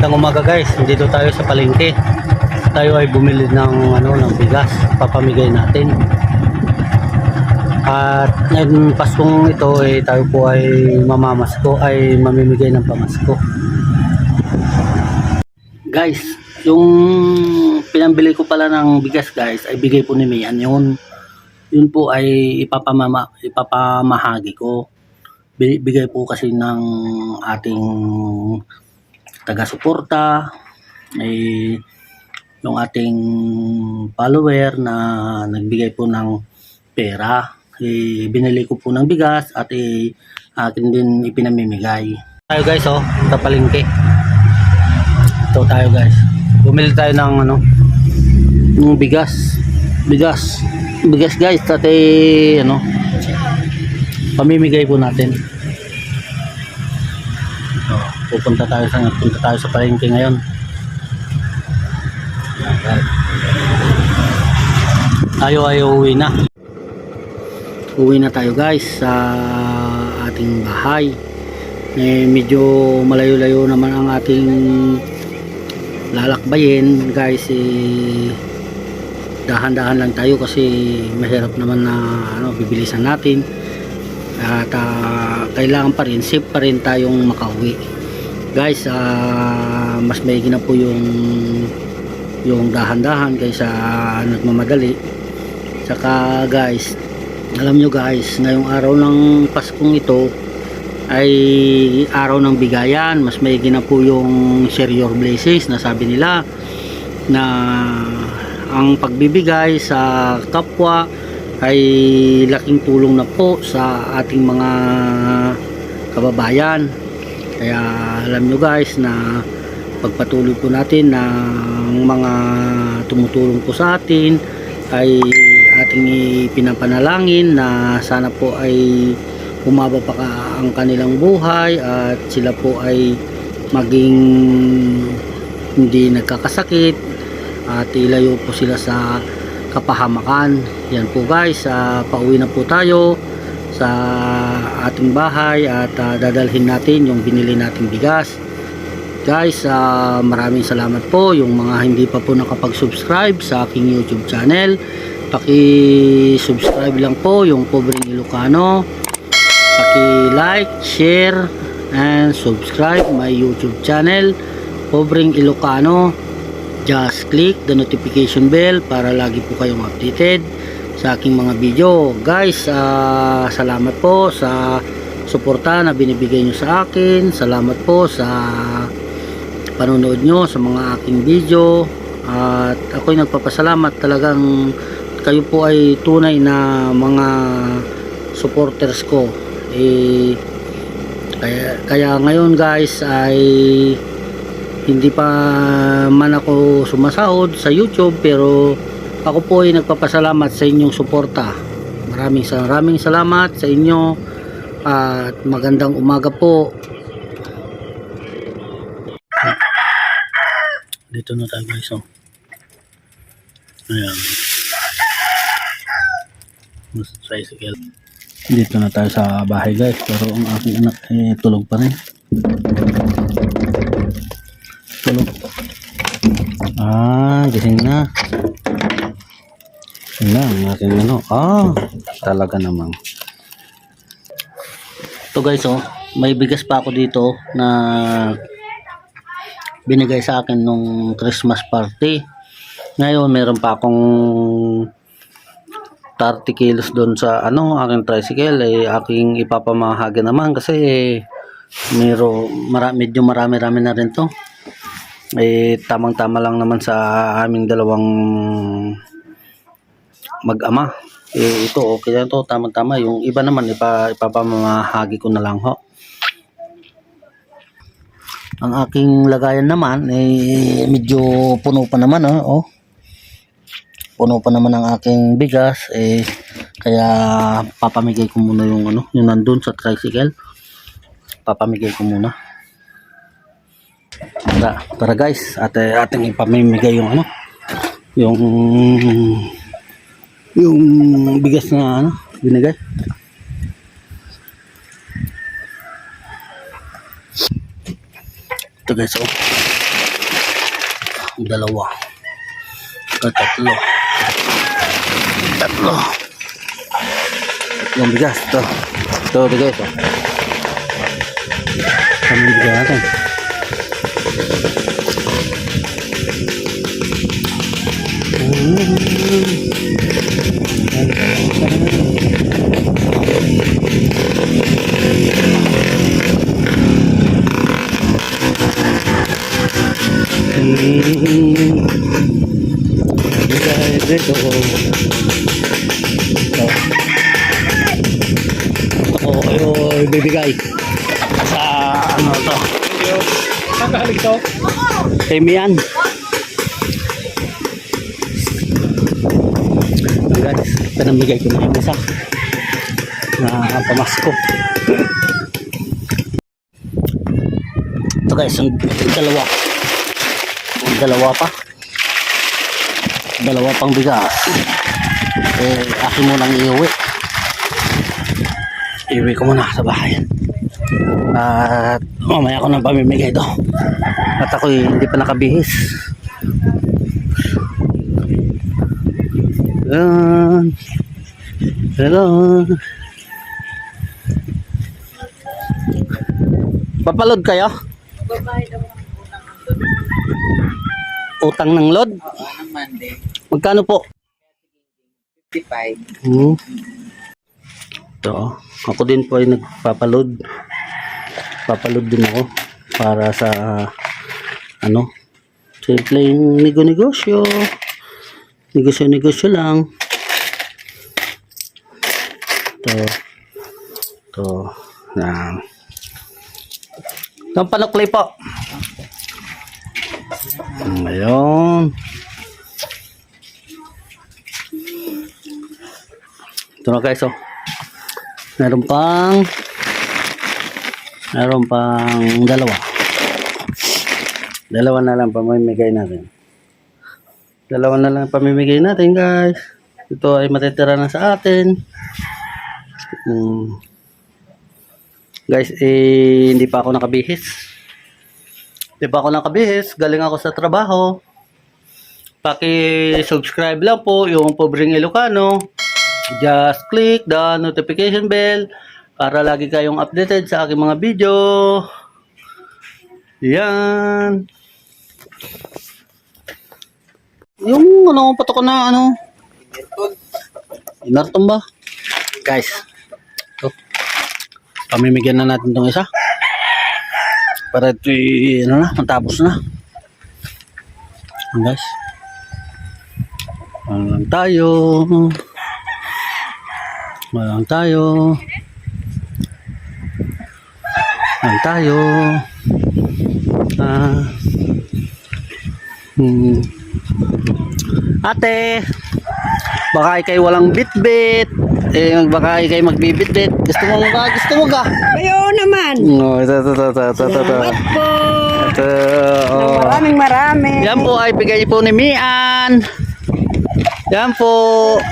Magandang umaga guys. Dito tayo sa palengke. Tayo ay bumili ng bigas, papamigay natin. At ngayon Paskong ito tayo po ay mamimigay ng pamasko. Guys, yung pinambili ko pala ng bigas guys ay bigay po ni Mian yun. Yun po ay ipapamahagi ko. Bigay po kasi ng ating taga-suporta ay yung ating follower na nagbigay po ng pera. Binili ko po ng bigas at akin din ipinamimigay. Tayo guys sa palengke. Ito tayo guys. Bumili tayo ng ng bigas guys at pamimigay po natin. Punta tayo sa palengke ngayon. Tayo ay uuwi na. Uwi na tayo guys sa ating bahay. Medyo malayo-layo naman ang ating lalakbayin guys. Dahan-dahan lang tayo kasi mahirap naman na bibilisan natin. At kailangan pa rin, safe pa rin tayong makauwi guys. Mas maigi na po yung dahan-dahan kaysa nagmamadali. Saka guys, alam nyo guys, ngayong araw ng Paskong ito ay araw ng bigayan. Mas maigi na po yung share your blessings na sabi nila, na ang pagbibigay sa kapwa ay laking tulong na po sa ating mga kababayan. Kaya alam nyo guys na pagpatuloy po natin ng mga tumutulong po sa atin ay ating pinapanalangin na sana po ay umaba pa ang kanilang buhay at sila po ay maging hindi nagkakasakit at ilayo po sila sa kapahamakan. Yan po guys, pauwi na po tayo sa ating bahay at dadalhin natin yung binili nating bigas guys. Maraming salamat po yung mga hindi pa po nakapag-subscribe sa aking YouTube channel. Paki-subscribe lang po yung Pobreng Ilocano, paki-like, share and subscribe my YouTube channel Pobreng Ilocano. Just click the notification bell para lagi po kayong updated sa aking mga video guys. Salamat po sa suporta na binibigay nyo sa akin. Salamat po sa panonood nyo sa mga aking video at ako'y nagpapasalamat. Talagang kayo po ay tunay na mga supporters ko. Kaya ngayon guys ay hindi pa man ako sumasahod sa YouTube, pero ako po ay nagpapasalamat sa inyong suporta. Maraming salamat sa inyo at magandang umaga po. Dito na tayo guys. Ayan. Tricycle. Dito na tayo sa bahay guys, pero ang aking anak tulog pa rin. Tulog. Gising na. Wala, ang aking talaga namang. Ito guys may bigas pa ako dito na binigay sa akin nung Christmas party. Ngayon meron pa akong 30 kilos doon sa aking tricycle. Aking ipapamahagi naman kasi medyo marami na rin to. Tamang-tama lang naman sa aming dalawang mag-ama. Ito okay na to, tamang-tama. Yung iba naman ipapamahagi ko na lang ho. Ang aking lagayan naman medyo puno pa naman puno pa naman ang aking bigas kaya papamigay ko muna yung yung nandun sa tricycle. Papamigay ko muna. Tara guys, at ating ipamimigay yung yung bigas na binigay. Ito guys Dalawa. Tatlo. Tatlong bigas. Ito guys. Kami bigyan natin. Ay, bibigay sa ano to. Nakahalik to. Kay Mian. Guys, pinamigay ko na yung isa na pamasko. Ito guys, yung dalawa pang bigas. Akin mo lang iuwi ko muna sa bahay at mamaya ko nang pamimigay ito at ako'y hindi pa nakabihis. Hello. Papalod kayo? Utang ng load? Ng Monday. Magkano po? 55. Ito, ako din po ay nagpapaload. Papaload din ako para sa simpleng negosyo. Negosyo lang. Ito. Yan. Itong panukli po. Ngayon. Ito na guys, meron pang dalawa na lang pamimigay natin. Guys. Ito ay matitira na sa atin. Guys, hindi pa ako nakabihis. Galing ako sa trabaho. Paki-subscribe lang po yung Pobreng Ilocano. Just click the notification bell para lagi kayong updated sa aking mga video. Yan. Yung patok na Inarton ba? Guys. Ito. Pamimigyan na natin tong isa. Para ito matapos na. Guys. Walang tayo. Ate, baka ikay walang bitbit. Baka ikay magbibitbit. Gusto mo ka? Ayaw naman. No, ito. Salamat po. Ito, Maraming. Yan po ay bigay po ni Mian. Yan po.